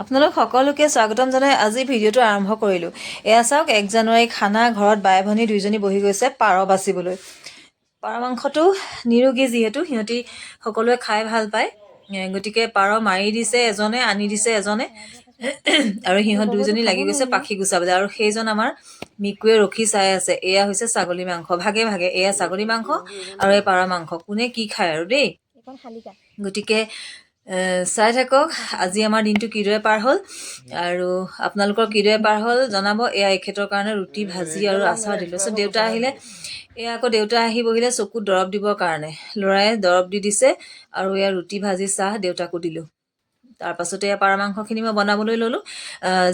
আপোনালোক সকলোকে স্বাগতম জনাই আজি ভিডিঅ'টো আৰম্ভ কৰিলোঁ। এয়া চাওক 1 জানুৱাৰী খানা ঘৰত বাই ভনী দুইজনী বহি গৈছে পাৰ বাচিবলৈ। পাৰ মাংসটো নিৰোগী যিহেতু সিহঁতি সকলোৱে খাই ভাল পায়, গতিকে পাৰ মাৰি দিছে এজনে, আনি দিছে এজনে আৰু সিহঁত দুইজনী লাগি গৈছে পাখি গুচাবলৈ। আৰু সেইজন আমাৰ মিকুৱে ৰখি চাই আছে। এয়া হৈছে ছাগলী মাংস, ভাগে ভাগে এয়া ছাগলী মাংস আৰু এই পাৰ মাংস, কোনে কি খায় আৰু দেই। গতিকে চাই থাকক আজি আমাৰ দিনটো কিদৰে পাৰ হ'ল আৰু আপোনালোকৰ কিদৰে পাৰ হ'ল জনাব। এয়া এখেতৰ কাৰণে ৰুটি ভাজি আৰু আচাৰ দিলোঁ। তাৰপিছত দেউতা আহিলে, এয়া আকৌ দেউতা আহি বহিলে চকুত দৰৱ দিবৰ কাৰণে। ল'ৰাই দৰৱ দি দিছে আৰু এয়া ৰুটি ভাজি চাহ দেউতাকো দিলোঁ। তাৰপাছতে এয়া পাৰ মাংসখিনি মই বনাবলৈ ল'লোঁ।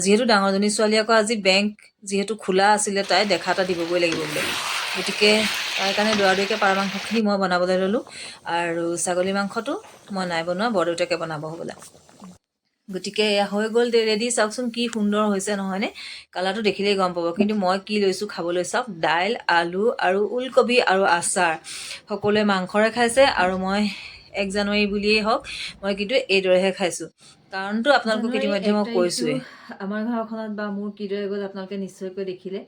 যিহেতু ডাঙৰজনী ছোৱালী আকৌ আজি বেংক যিহেতু খোলা আছিলে, তাই দেখা এটা দিবগৈ লাগিব বোলে, গতিকে তাৰ কাৰণে দৌৰাদৌৰিকৈ পাৰ মাংসখিনি মই বনাবলৈ ল'লোঁ আৰু ছাগলী মাংসটো মই নাই বনোৱা, বৰদেউতাকে বনাব হ'বলা। গতিকে এয়া হৈ গ'ল ৰেডি। চাওকচোন কি সুন্দৰ হৈছে নহয়নে? কালাৰটো দেখিলেই গম পাব। কিন্তু মই কি লৈছোঁ খাবলৈ চাওক, দাইল, আলু আৰু ওলকবি আৰু আচাৰ। সকলোৱে মাংসৰে খাইছে আৰু মই 1 জানুৱাৰী বুলিয়েই হওক মই কিন্তু এইদৰেহে খাইছোঁ। কাৰণটো আপোনালোকক ইতিমধ্যে মই কৈছোঁৱেই। আমাৰ ঘৰখনত বা মোৰ কিদৰে গ'ল আপোনালোকে নিশ্চয়কৈ দেখিলে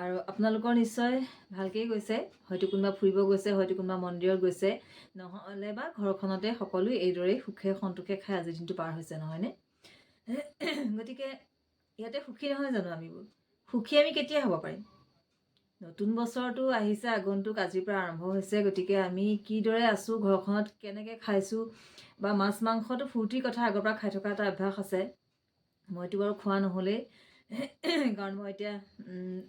আৰু আপোনালোকৰ নিশ্চয় ভালকেই গৈছে। হয়তো কোনোবা ফুৰিব গৈছে, হয়তো কোনোবা মন্দিৰত গৈছে, নহ'লে বা ঘৰখনতে সকলো এইদৰেই সুখে সন্তোষে খাই আজিৰ দিনটো পাৰ হৈছে নহয়নে? গতিকে ইয়াতে সুখী নহয় জানো আমিবোৰ? সুখী আমি কেতিয়া হ'ব পাৰিম? নতুন বছৰটো আহিছে, আগন্তুক আজিৰ পৰা আৰম্ভ হৈছে। গতিকে আমি কিদৰে আছোঁ, ঘৰখনত কেনেকৈ খাইছোঁ, বা মাছ মাংসটো ফূৰ্তিৰ কথা, আগৰ পৰা খাই থকা এটা অভ্যাস আছে। মইতো বাৰু খোৱা নহ'লেই, কাৰণ মই এতিয়া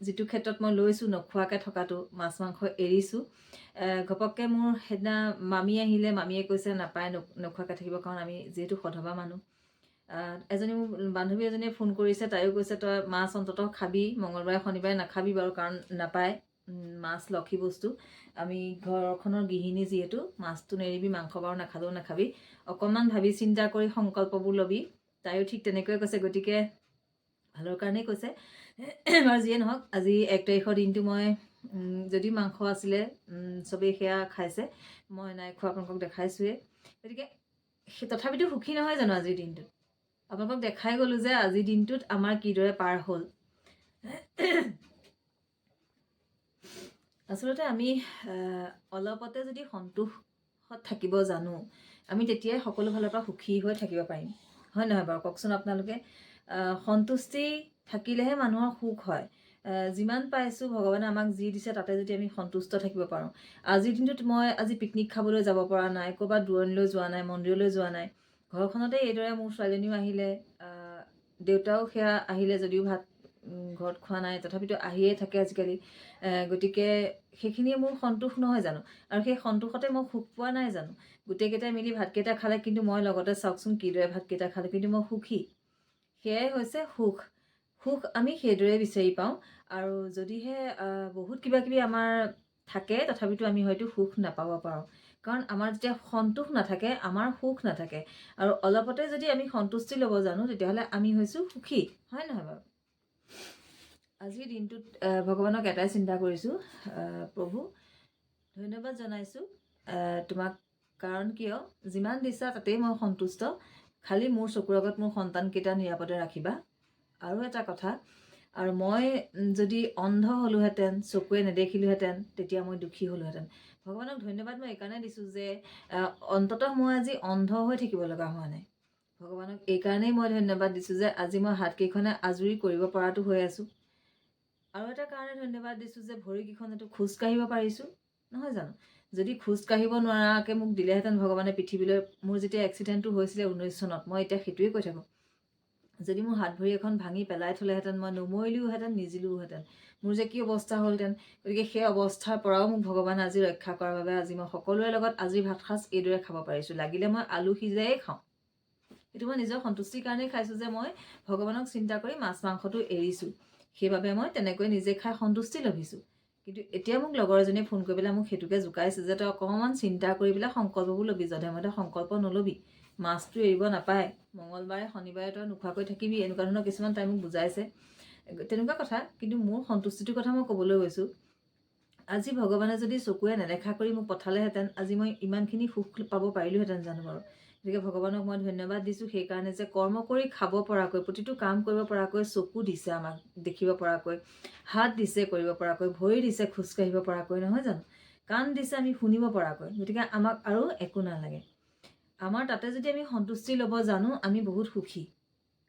যিটো ক্ষেত্ৰত মই লৈছোঁ নোখোৱাকৈ থকাটো, মাছ মাংস এৰিছোঁ। ঘপককৈ মোৰ সেইদিনা মামী আহিলে, মামীয়ে কৈছে নাপায় নোখোৱাকৈ থাকিব, কাৰণ আমি যিহেতু সধবা মানুহ। এজনী মোৰ বান্ধৱী এজনীয়ে ফোন কৰিছে, তাইও কৈছে তই মাছ অন্ততঃ খাবি, মঙলবাৰে শনিবাৰে নাখাবি বাৰু, কাৰণ নাপায় মাছ লক্ষী বস্তু। আমি ঘৰখনৰ গৃহিণী যিহেতু, মাছটো নেৰিবি, মাংস বাৰু নাখালেও নাখাবি, অকণমান ভাবি চিন্তা কৰি সংকল্পবোৰ ল'বি। তাইও ঠিক তেনেকৈয়ে কৈছে, গতিকে ভালৰ কাৰণেই কৈছে। বাৰু যিয়ে নহওক, আজি 1 তাৰিখৰ দিনটো মই যদি মাংস আছিলে চবেই সেয়া খাইছে, মই নাই খোৱা আপোনালোকক দেখাইছোৱেই। গতিকে তথাপিতো সুখী নহয় জানো আজিৰ দিনটোত? আপোনালোকক দেখাই গ'লোঁ যে আজিৰ দিনটোত আমাৰ কিদৰে পাৰ হ'ল। আচলতে আমি অলপতে যদি সন্তোষত থাকিব জানো, আমি তেতিয়াই সকলো ফালৰ পৰা সুখী হৈ থাকিব পাৰিম, হয় নহয় বাৰু? কওকচোন আপোনালোকে। সন্তুষ্টি থাকিলেহে মানুহৰ সুখ হয়। যিমান পাইছোঁ ভগৱানে আমাক যি দিছে তাতে যদি আমি সন্তুষ্ট থাকিব পাৰোঁ। আজিৰ দিনটোত মই আজি পিকনিক খাবলৈ যাব পৰা নাই, ক'ৰবাত দূৰণিলৈ যোৱা নাই, মন্দিৰলৈ যোৱা নাই, ঘৰখনতে এইদৰে মোৰ ছোৱালীজনীও আহিলে, দেউতাও সেয়া আহিলে, যদিও ভাত ঘৰত খোৱা নাই তথাপিতো আহিয়ে থাকে আজিকালি। গতিকে সেইখিনিয়ে মোৰ সন্তোষ নহয় জানো? আৰু সেই সন্তোষতে মই সুখ পোৱা নাই জানো? গোটেইকেইটাই মিলি ভাতকেইটা খালে, কিন্তু মই লগতে চাওকচোন কিদৰে ভাতকেইটা খালোঁ, কিন্তু মই সুখী। সেয়াই হৈছে সুখ। সুখ আমি সেইদৰে বিচাৰি পাওঁ। আৰু যদিহে বহুত কিবা কিবি আমাৰ থাকে, তথাপিতো আমি হয়তো সুখ নাপাব পাৰোঁ। কাৰণ আমাৰ যেতিয়া সন্তোষ নাথাকে, আমাৰ সুখ নাথাকে। আৰু অলপতে যদি আমি সন্তুষ্টি ল'ব জানো, তেতিয়াহ'লে আমি হৈছোঁ সুখী, হয় নহয় বাৰু? আজিৰ দিনটোত ভগৱানক এটাই চিন্তা কৰিছোঁ, প্ৰভু ধন্যবাদ জনাইছোঁ তোমাক, কাৰণ কিয় যিমান দিছা তাতেই মই সন্তুষ্ট। খালি মোৰ চকুৰ আগত মোৰ সন্তানকেইটা নিৰাপদে ৰাখিবা। আৰু এটা কথা, আৰু মই যদি অন্ধ হ'লোহেঁতেন, চকুৱে নেদেখিলোহেঁতেন, তেতিয়া মই দুখী হ'লোহেঁতেন। ভগৱানক ধন্যবাদ মই এইকাৰণে দিছোঁ যে অন্ততঃ মই আজি অন্ধ হৈ থাকিব লগা হোৱা নাই। ভগৱানক এইকাৰণেই মই ধন্যবাদ দিছোঁ যে আজি মই হাতকেইখনে আজৰি কৰিব পৰাটো হৈ আছোঁ। আৰু এটা কাৰণে ধন্যবাদ দিছোঁ যে ভৰিকেইখনেতো খোজ কাঢ়িব পাৰিছোঁ, নহয় জানো? যদি খোজ কাঢ়িব নোৱাৰাকৈ মোক দিলেহেঁতেন ভগৱানে পৃথিৱীলৈ, মোৰ যেতিয়া এক্সিডেণ্টটো হৈছিলে 19 চনত, মই এতিয়া সেইটোৱে কৈ থাকোঁ, যদি মোৰ হাত ভৰি এখন ভাঙি পেলাই থ'লেহেঁতেন, মই নমৰিলোহেঁতেন, নিজিলোহেঁতেন, মোৰ যে কি অৱস্থা হ'লহেঁতেন। গতিকে সেই অৱস্থাৰ পৰাও মোক ভগৱানে আজি ৰক্ষা কৰাৰ বাবে আজি মই সকলোৰে লগত আজিৰ ভাতসাঁজ এইদৰে খাব পাৰিছোঁ। লাগিলে মই আলু সিজায়ে খাওঁ, সেইটো মই নিজৰ সন্তুষ্টিৰ কাৰণেই খাইছোঁ যে মই ভগৱানক চিন্তা কৰি মাছ মাংসটো এৰিছোঁ। সেইবাবে মই তেনেকৈ নিজে খাই সন্তুষ্টি লভিছোঁ। কিন্তু এতিয়া মোক লগৰ এজনীয়ে ফোন কৰি পেলাই মোক সেইটোকে জোকাইছে যে তই অকণমান চিন্তা কৰি পেলাই সংকল্পবোৰ ল'বি, যধে মধে সংকল্প নল'বি, মাছটো এৰিব নাপায়, মঙলবাৰে শনিবাৰে তই নোখোৱাকৈ থাকিবি, এনেকুৱা ধৰণৰ কিছুমান তাই মোক বুজাইছে। তেনেকুৱা কথা। কিন্তু মোৰ সন্তুষ্টিটোৰ কথা মই ক'বলৈ গৈছোঁ, আজি ভগৱানে যদি চকুৱে নেদেখা কৰি মোক পঠালেহেঁতেন, আজি মই ইমানখিনি সুখ পাব পাৰিলোহেঁতেন জানো বাৰু? গতিকে ভগৱানক মই ধন্যবাদ দিছোঁ সেইকাৰণে যে কৰ্ম কৰি খাব পৰাকৈ, প্ৰতিটো কাম কৰিব পৰাকৈ চকু দিছে আমাক দেখিব পৰাকৈ, হাত দিছে কৰিব পৰাকৈ, ভৰি দিছে খোজকাঢ়িব পৰাকৈ, নহয় জানো, কাণ দিছে আমি শুনিব পৰাকৈ। গতিকে আমাক আৰু একো নালাগে। আমাৰ তাতে যদি আমি সন্তুষ্টি ল'ব জানো আমি বহুত সুখী।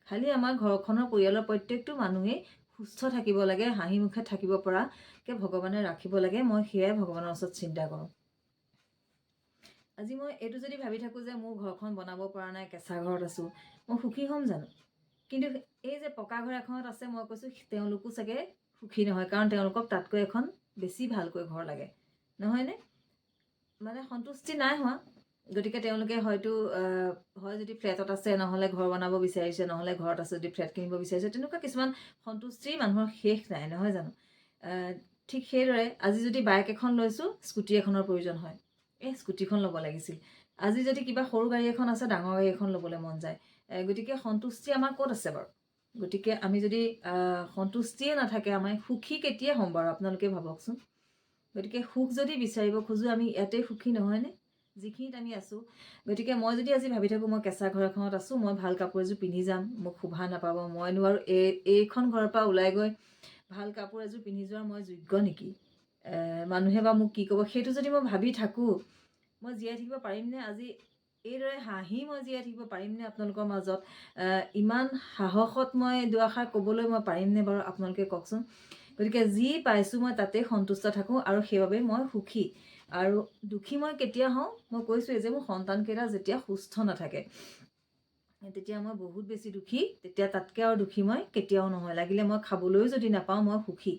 খালি আমাৰ ঘৰখনৰ পৰিয়ালৰ প্ৰত্যেকটো মানুহেই সুস্থ থাকিব লাগে, হাঁহি মুখে থাকিব পৰাকৈ ভগৱানে ৰাখিব লাগে। মই সেয়াই ভগৱানৰ ওচৰত চিন্তা কৰোঁ। আজি মই এইটো যদি ভাবি থাকোঁ যে মোৰ ঘৰখন বনাব পৰা নাই, কেঁচা ঘৰত আছোঁ, মই সুখী হ'ম জানো? কিন্তু এই যে পকা ঘৰ এখনত আছে, মই কৈছোঁ তেওঁলোকো চাগে সুখী নহয়, কাৰণ তেওঁলোকক তাতকৈ এখন বেছি ভালকৈ ঘৰ লাগে, নহয়নে? মানে সন্তুষ্টি নাই হোৱা। গতিকে তেওঁলোকে হয়তো হয় যদি ফ্লেটত আছে, নহ'লে ঘৰ বনাব বিচাৰিছে, নহ'লে ঘৰত আছে যদি ফ্লেট কিনিব বিচাৰিছে, তেনেকুৱা কিছুমান সন্তুষ্টি মানুহৰ শেষ নাই, নহয় জানো? ঠিক সেইদৰে আজি যদি বাইক এখন লৈছোঁ, স্কুটি এখনৰ প্ৰয়োজন হয়, এই স্কুটিখন ল'ব লাগিছিল। আজি যদি কিবা সৰু গাড়ী এখন আছে, ডাঙৰ গাড়ী এখন ল'বলৈ মন যায়। গতিকে সন্তুষ্টি আমাৰ ক'ত আছে বাৰু? গতিকে আমি যদি সন্তুষ্টিয়ে নাথাকে, আমাৰ সুখী কেতিয়া হ'ম বাৰু আপোনালোকে ভাবকচোন। গতিকে সুখ যদি বিচাৰিব খোজোঁ আমি ইয়াতে সুখী নহয়নে যিখিনিত আমি আছোঁ? গতিকে মই যদি আজি ভাবি থাকোঁ মই কেঁচা ঘৰ এখনত আছোঁ, মই ভাল কাপোৰ এযোৰ পিন্ধি যাম, মোক শোভা নাপাব, মইনো আৰু এইখন ঘৰৰ পৰা ওলাই গৈ ভাল কাপোৰ এযোৰ পিন্ধি যোৱাৰ মই যোগ্য নেকি? মানুহে বা মোক কি ক'ব, সেইটো যদি মই ভাবি থাকোঁ, মই জীয়াই থাকিব পাৰিমনে? আজি এইদৰে হাঁহি মই জীয়াই থাকিব পাৰিমনে আপোনালোকৰ মাজত? ইমান সাহসত মই দুআষাৰ ক'বলৈ মই পাৰিমনে বাৰু আপোনালোকে কওকচোন? গতিকে যি পাইছোঁ মই তাতেই সন্তুষ্ট থাকোঁ আৰু সেইবাবে মই সুখী। আৰু দুখী মই কেতিয়া হওঁ? মই কৈছোঁৱেই যে মোৰ সন্তানকেইটা যেতিয়া সুস্থ নাথাকে, তেতিয়া মই বহুত বেছি দুখী। তেতিয়া তাতকৈ আৰু দুখী মই কেতিয়াও নহয়। লাগিলে মই খাবলৈও যদি নাপাওঁ মই সুখী,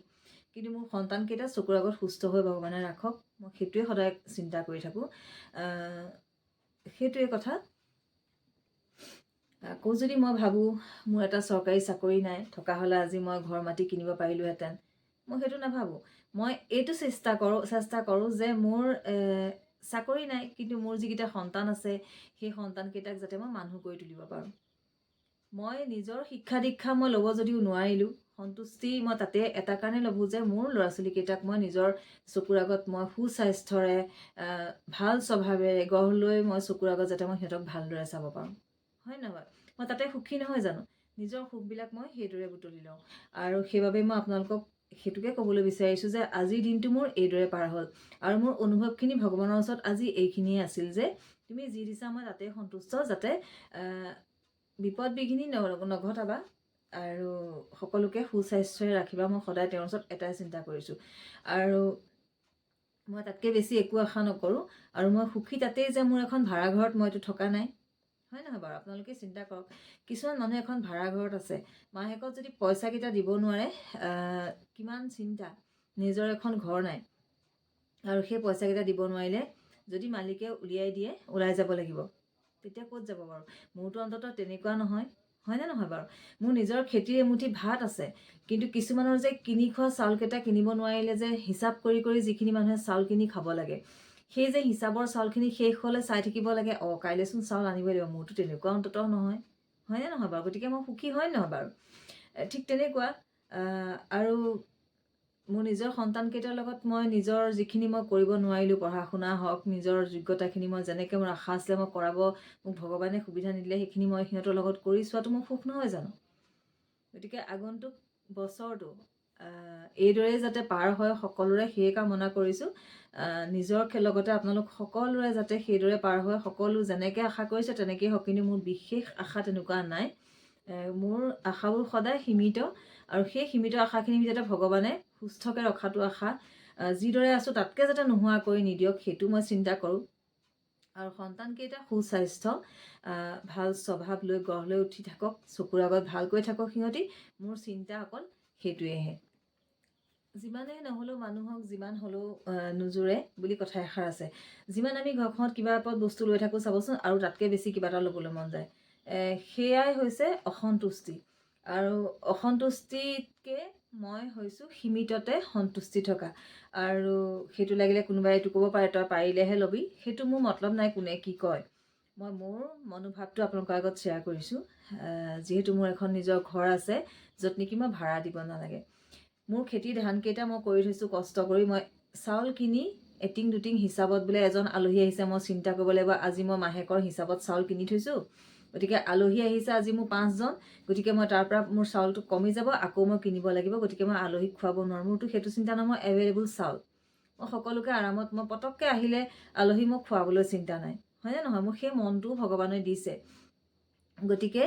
কিন্তু মোৰ সন্তানকেইটা চকুৰ আগত সুস্থ হৈ ভগৱানে ৰাখক, মই সেইটোৱে সদায় চিন্তা কৰি থাকোঁ। সেইটোৱে কথা। আকৌ যদি মই ভাবোঁ মোৰ এটা চৰকাৰী চাকৰি নাই, থকা হ'লে আজি মই ঘৰ মাটি কিনিব পাৰিলোহেঁতেন, মই সেইটো নাভাবোঁ। মই এইটো চেষ্টা কৰোঁ যে মোৰ চাকৰি নাই, কিন্তু মোৰ যিকেইটা সন্তান আছে সেই সন্তানকেইটাক যাতে মই মানুহ কৰি তুলিব পাৰোঁ। মই নিজৰ শিক্ষা দীক্ষা মই ল'ব যদিও নোৱাৰিলোঁ, সন্তুষ্টি মই তাতে এটা কাৰণে ল'ব যে মোৰ ল'ৰা ছোৱালীকেইটাক মই নিজৰ চকুৰ আগত মই সুস্বাস্থ্যৰে, ভাল স্বভাৱেৰে গঢ় লৈ মই চকুৰ আগত যাতে মই সিহঁতক ভালদৰে চাব পাৰোঁ, হয় নহয়? মই তাতে সুখী নহয় জানো? নিজৰ সুখবিলাক মই সেইদৰে বুটলি লওঁ। আৰু সেইবাবে মই আপোনালোকক সেইটোকে ক'বলৈ বিচাৰিছোঁ যে আজিৰ দিনটো মোৰ এইদৰে পাৰ হ'ল। আৰু মোৰ অনুভৱখিনি ভগৱানৰ ওচৰত আজি এইখিনিয়ে আছিল যে তুমি যি দিছা মই তাতে সন্তুষ্ট, যাতে বিপদ বিঘিনি নঘটাবা আৰু সকলোকে সুস্বাস্থ্যৰে ৰাখিবা। মই সদায় তেওঁৰ ওচৰত এটাই চিন্তা কৰিছোঁ, আৰু মই তাতকৈ বেছি একো আশা নকৰোঁ। আৰু মই সুখী তাতেই যে মোৰ এখন ভাড়া ঘৰত মইতো থকা নাই, হয় নহয় বাৰু? আপোনালোকে চিন্তা কৰক, কিছুমান মানুহ এখন ভাড়া ঘৰত আছে, মাহেকত যদি পইচাকেইটা দিব নোৱাৰে, কিমান চিন্তা। নিজৰ এখন ঘৰ নাই, আৰু সেই পইচাকেইটা দিব নোৱাৰিলে যদি মালিকে উলিয়াই দিয়ে, ওলাই যাব লাগিব, তেতিয়া ক'ত যাব বাৰু? মোৰতো অন্ততঃ তেনেকুৱা নহয়, হয়নে নহয় বাৰু? মোৰ নিজৰ খেতিৰ এমুঠি ভাত আছে, কিন্তু কিছুমানৰ যে কিনি খোৱা চাউলকেইটা কিনিব নোৱাৰিলে যে হিচাপ কৰি কৰি যিখিনি মানুহে চাউল কিনি খাব লাগে, সেই যে হিচাপৰ চাউলখিনি শেষ হ'লে চাই থাকিব লাগে, কাইলৈচোন চাউল আনিবই লাগিব। মোৰতো তেনেকুৱা অন্ততঃ নহয়, হয়নে নহয় বাৰু? গতিকে মই সুখী হয় নহয় বাৰু? ঠিক তেনেকুৱা। আৰু মোৰ নিজৰ সন্তানকেইটাৰ লগত মই নিজৰ যিখিনি মই কৰিব নোৱাৰিলোঁ, পঢ়া শুনা হওক, নিজৰ যোগ্যতাখিনি মই যেনেকৈ মোৰ আশা আছিলে মই কৰাব, মোক ভগৱানে সুবিধা নিদিলে সেইখিনি মই সিহঁতৰ লগত কৰি চোৱাটো মোৰ সুখ নহয় জানো? গতিকে আগন্তুক বছৰটো এইদৰে যাতে পাৰ হয় সকলোৰে, সেই কামনা কৰিছোঁ। নিজৰ লগতে আপোনালোক সকলোৰে যাতে সেইদৰে পাৰ হয়, সকলো যেনেকৈ আশা কৰিছে তেনেকেই হওক, কিন্তু মোৰ বিশেষ আশা তেনেকুৱা নাই। মোৰ আশাবোৰ সদায় সীমিত, আৰু সেই সীমিত আশাখিনি যাতে ভগৱানে সুস্থকৈ ৰখাটো আশা। যিদৰে আছোঁ তাতকৈ যাতে নোহোৱা কৰি নিদিয়ক, সেইটো মই চিন্তা কৰোঁ। আৰু সন্তানকেইটা সুস্বাস্থ্য, ভাল স্বভাৱ লৈ গঢ় লৈ উঠি থাকক, চকুৰ আগত ভালকৈ থাকক সিহঁতি, মোৰ চিন্তা অকল সেইটোৱেহে। যিমানেই নহ'লেও মানুহক যিমান হ'লেও নোজোৰে বুলি কথা এষাৰ আছে। যিমান আমি ঘৰখনত কিবা এপদ বস্তু লৈ থাকোঁ চাবচোন, আৰু তাতকৈ বেছি কিবা এটা ল'বলৈ মন যায়। সেয়াই হৈছে অসন্তুষ্টি। আৰু অসন্তুষ্টিতকৈ মই হৈছোঁ সীমিততে সন্তুষ্টি থকা। আৰু সেইটো লাগিলে কোনোবাই এইটো ক'ব পাৰে তই পাৰিলেহে ল'বি, সেইটো মোৰ মতলব নাই কোনে কি কয়। মই মোৰ মনোভাৱটো আপোনালোকৰ আগত শ্বেয়াৰ কৰিছোঁ। যিহেতু মোৰ এখন নিজৰ ঘৰ আছে, য'ত নেকি মই ভাড়া দিব নালাগে। মোৰ খেতিৰ ধানকেইটা মই কৰি থৈছোঁ কষ্ট কৰি, মই চাউল কিনি এটিং দুটিং হিচাপত বোলে এজন আলহী আহিছে, মই চিন্তা কৰিব লাগিব আজি মই মাহেকৰ হিচাপত চাউল কিনি থৈছোঁ, গতিকে আলহী আহিছে আজি মোৰ 5জন, গতিকে মই তাৰ পৰা মোৰ চাউলটো কমি যাব, আকৌ মই কিনিব লাগিব, গতিকে মই আলহীক খুৱাব নোৱাৰোঁ। মোৰতো সেইটো চিন্তা নহয়, মই এভেইলেবল চাউল, মই সকলোকে আৰামত, মই পটককৈ আহিলে আলহী মোক খুৱাবলৈ চিন্তা নাই, হয়নে নহয়? মোক সেই মনটোও ভগৱানে দিছে, গতিকে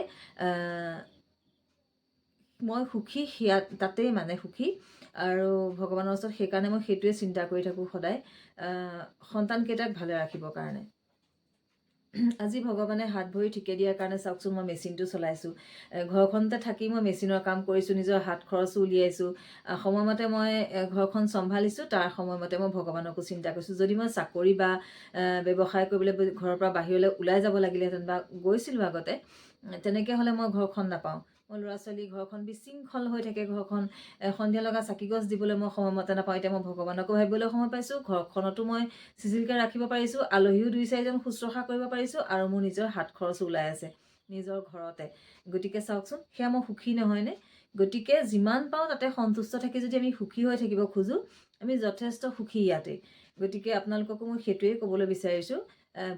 মই সুখী, সেয়া তাতেই মানে সুখী। আৰু ভগৱানৰ ওচৰত সেইকাৰণে মই সেইটোৱে চিন্তা কৰি থাকোঁ সদায়, সন্তানকেইটাক ভালে ৰাখিবৰ কাৰণে। আজি ভগৱানে হাত ভৰি ঠিকে দিয়াৰ কাৰণে চাওকচোন, মই মেচিনটো চলাইছোঁ, ঘৰখনতে থাকি মই মেচিনৰ কাম কৰিছোঁ, নিজৰ হাত খৰচো উলিয়াইছোঁ, সময়মতে মই ঘৰখন চম্ভালিছোঁ, তাৰ সময়মতে মই ভগৱানকো চিন্তা কৰিছোঁ। যদি মই চাকৰি বা ব্যৱসায় কৰিবলৈ ঘৰৰ পৰা বাহিৰলৈ ওলাই যাব লাগিলেহেঁতেন বা গৈছিলোঁ আগতে, তেনেকৈ হ'লে মই ঘৰখন নাপাওঁ, মই ল'ৰা ছোৱালী, ঘৰখন বিশৃংখল হৈ থাকে, ঘৰখন সন্ধিয়া লগা চাকি গছ দিবলৈ মই সময়মতে নাপাওঁ। এতিয়া মই ভগৱানকো ভাবিবলৈ সময় পাইছোঁ, ঘৰখনতো মই চিজিলকৈ ৰাখিব পাৰিছোঁ, আলহীও 2-4জন শুশ্ৰূষা কৰিব পাৰিছোঁ, আৰু মোৰ নিজৰ হাত খৰচ ওলাই আছে নিজৰ ঘৰতে। গতিকে চাওকচোন, সেয়া মই সুখী নহয়নে? গতিকে যিমান পাওঁ তাতে সন্তুষ্ট থাকি যদি আমি সুখী হৈ থাকিব খোজোঁ, আমি যথেষ্ট সুখী ইয়াতে। গতিকে আপোনালোককো মই সেইটোৱে ক'বলৈ বিচাৰিছোঁ,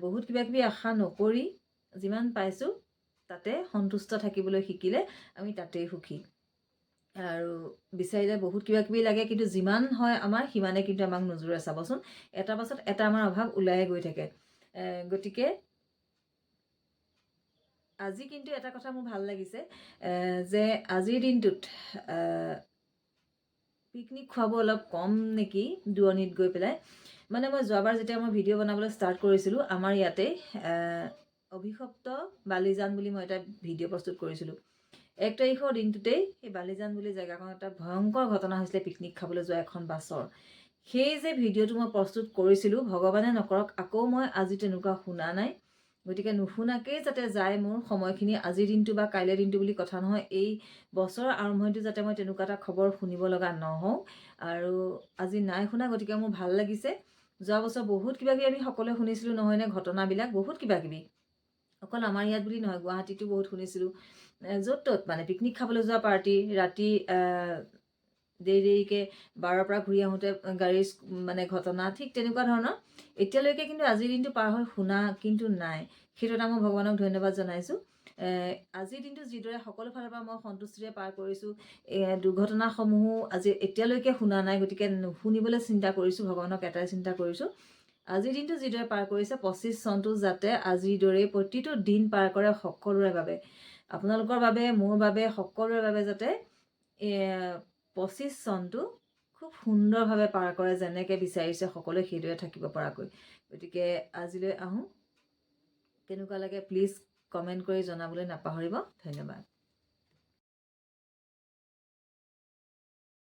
বহুত কিবাকিবি আশা নকৰি যিমান পাইছোঁ তাতে সন্তুষ্ট থাকিবলৈ শিকিলে আমি তাতেই সুখী। আৰু বিচাৰিলে বহুত কিবাকিবি লাগে, কিন্তু যিমান হয় আমাৰ সিমানে কিন্তু আমাক নোজোৰে, চাবচোন, এটাৰ পাছত এটা আমাৰ অভাৱ ওলাই গৈ থাকে। গতিকে আজি কিন্তু এটা কথা মোৰ ভাল লাগিছে, যে আজিৰ দিনটোত পিকনিক খোৱাব অলপ কম নেকি দূৰণিত গৈ পেলাই। মানে মই যোৱাবাৰ যেতিয়া মই ভিডিঅ' বনাবলৈ ষ্টাৰ্ট কৰিছিলোঁ, আমাৰ ইয়াতে অভিশপ্ত বালিজান বুলি মই এটা ভিডিঅ' প্ৰস্তুত কৰিছিলোঁ। 1 তাৰিখৰ দিনটোতেই সেই বালিজান বুলি জেগাখন এটা ভয়ংকৰ ঘটনা হৈছিলে, পিকনিক খাবলৈ যোৱা এখন বাছৰ। সেই যে ভিডিঅ'টো মই প্ৰস্তুত কৰিছিলোঁ, ভগৱানে নকৰক আকৌ মই আজি তেনেকুৱা শুনা নাই। গতিকে নুশুনাকেই যাতে যায় মোৰ সময়খিনি, আজিৰ দিনটো বা কাইলৈ দিনটো বুলি কথা নহয়, এই বছৰৰ আৰম্ভণিটো যাতে মই তেনেকুৱা এটা খবৰ শুনিব লগা নহওঁ, আৰু আজি নাই শুনা। গতিকে মোৰ ভাল লাগিছে। যোৱা বছৰ বহুত কিবাকিবি আমি সকলোৱে শুনিছিলোঁ নহয়নে, ঘটনাবিলাক বহুত কিবাকিবি, অকল আমাৰ ইয়াত বুলি নহয়, গুৱাহাটীতো বহুত শুনিছিলোঁ, য'ত ত'ত মানে পিকনিক খাবলৈ যোৱা পাৰ্টি, ৰাতি দেৰিকৈ 12ৰ পৰা ঘূৰি আহোঁতে গাড়ীৰ মানে ঘটনা, ঠিক তেনেকুৱা ধৰণৰ। এতিয়ালৈকে কিন্তু আজিৰ দিনটো পাৰ হৈ শুনা কিন্তু নাই, সেইটো এটা মই ভগৱানক ধন্যবাদ জনাইছোঁ। আজিৰ দিনটো যিদৰে সকলো ফালৰ পৰা মই সন্তুষ্টিৰে পাৰ কৰিছোঁ, দুৰ্ঘটনাসমূহো আজি এতিয়ালৈকে শুনা নাই, গতিকে নুশুনিবলৈ চিন্তা কৰিছোঁ, ভগৱানক এটাই চিন্তা কৰিছোঁ, আজিৰ দিনটো যিদৰে পাৰ কৰিছে 25 চনটো যাতে আজিৰ দৰেই প্ৰতিটো দিন পাৰ কৰে সকলোৰে বাবে, আপোনালোকৰ বাবে, মোৰ বাবে, সকলোৰে বাবে, যাতে 25 চনটো খুব সুন্দৰভাৱে পাৰ কৰে, যেনেকৈ বিচাৰিছে সকলোৱে সেইদৰে থাকিব পৰাকৈ। গতিকে আজিলৈ আহোঁ, কেনেকুৱা লাগে প্লিজ কমেণ্ট কৰি জনাবলৈ নাপাহৰিব। ধন্যবাদ।